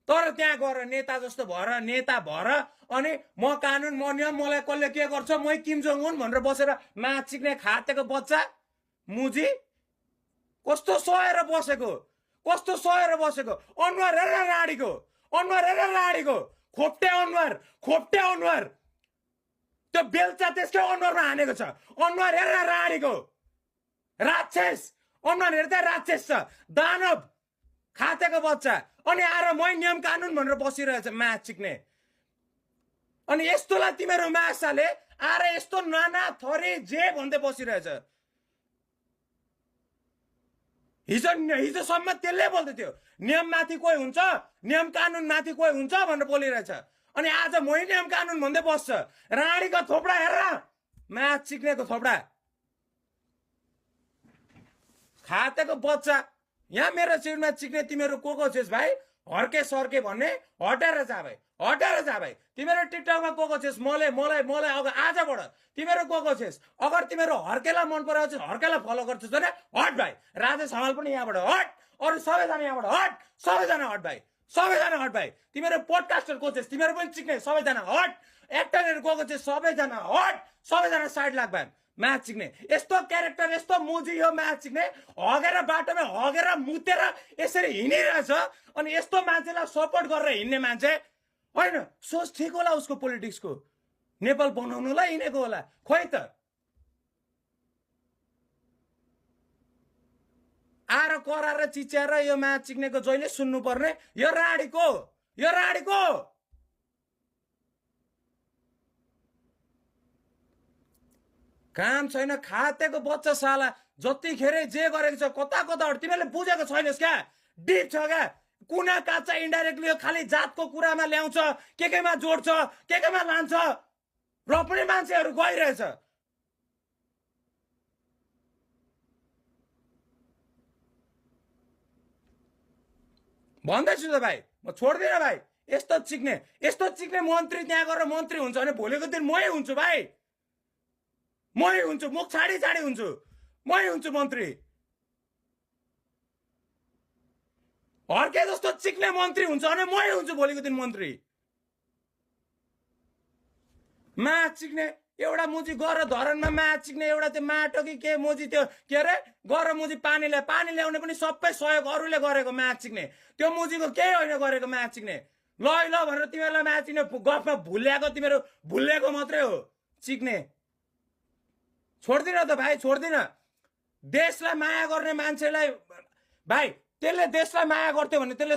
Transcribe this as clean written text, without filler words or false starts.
तर त्यहाँ गएर नेता जस्तो भएर नेता भएर अनि म कानुन म नियम मलाई कसले के गर्छ मै किम जोङ उन भनेर बसेर माछ चिक्ने खातेको बच्चा मुजी कस्तो सहेर बसेको कस्तो सहेर बसेको अनुहार हेरेर राडीको अनुहार हेरेर राडीको खोप्टे अनुहार त्यो बेलचा त्यसकै अनुहारमा हानेको छ अनुहार हेरेर राडीको राक्षस अनुहार हेर्दा राक्षस छ दानव खातेको बच्चा अनि आएर मै नियम कानुन भनेर बसिरहेछ माछ चिक्ने अनि यस्तोलाई तिमीहरू माछाले आएर यस्तो नाना थरी जे भन्दै बसिरहेछ हिजोसम्म त्यसले बोल्दै थियो नियम माथि कोही हुन्छ नियम कानुन माथि कोही हुन्छ भनेर बोलिरहेछ अनि आज मै नियम कानुन भन्दै बस्छ राणीको थोपडा हेरेर माछ चिक्नेको थोपडा खातेको बच्चा यहाँ मेरो चिरमा चिक्ने तिमीहरू को छेस भाइ हर्के सर्के भन्ने हटेर जा भाइ तिमीहरू टिकटकमा को छेस मलाई अब आजबाट तिमीहरू को छेस अगर तिमीहरू हर्केलाई मन पराउँछ हर्केलाई फलो गर्छस् भने हट भाइ राजेश हमाल पनि यहाँबाट हट अरू सबैजना यहाँबाट हट सबैजना हट भाइ तिमीहरू पोडकास्टर को छेस तिमीहरू पनि चिक्ने सबैजना हट एक्टरहरू को छेस सबैजना हट सबैजना साइड लाग भाइ म्याच चिक्ने यस्तो क्यारेक्टर यस्तो मुजी हो म्याच चिक्ने हगेर बाटोमा हगेर मुतेर यसरी हिँडिरहेछ अनि यस्तो मान्छेलाई सपोर्ट गरेर हिँड्ने मान्छे होइन सोच ठिक होला उसको पोलिटिक्सको नेपाल बनाउनुलाई हिँडेको होला खोइ त आएर कराएर चिच्याएर यो म्याच चिक्नेको जहिले सुन्नु पर्ने यो राडीको काम छैन खातेको बच्चा साला जतिखेर जे गरेको छ कता तिमीहरूले बुझेको छैनस् क्या डिप छ क्या कुना काचा इन्डाइरेक्टली खालि जातको कुरामा ल्याउँछ केमा जोड्छ केमा लान्छ र पनि मान्छेहरू गइरहेछ भन्दैछु त भाइ म छोड्दिनँ भाइ यस्तो चिक्ने मन्त्री त्यहाँ गएर मन्त्री हुन्छ भने भोलिको दिन मै हुन्छु भाइ मै हुन्छु मुख छाडी हुन्छु मै हुन्छु मन्त्री हर्के जस्तो चिक्ने मन्त्री हुन्छ भने मै हुन्छु भोलिको दिन मन्त्री माछ चिक्ने एउटा मुजी गर धरनमा माछ चिक्ने एउटा त्यो माटो कि के मुजी त्यो के अरे गर मुजी पानी ल्याउने पनि सबै सहयोग अरूले गरेको माछ चिक्ने त्यो मुजीको केही होइन गरेको माछ चिक्ने ल भनेर तिमीहरूलाई माछ चिक्ने गफमा भुलेको मात्रै हो चिक्ने छोड्दिन त भाइ छोड्दिन देशलाई माया गर्ने मान्छेलाई भाइ त्यसले देशलाई माया गर्थ्यो भने त्यसले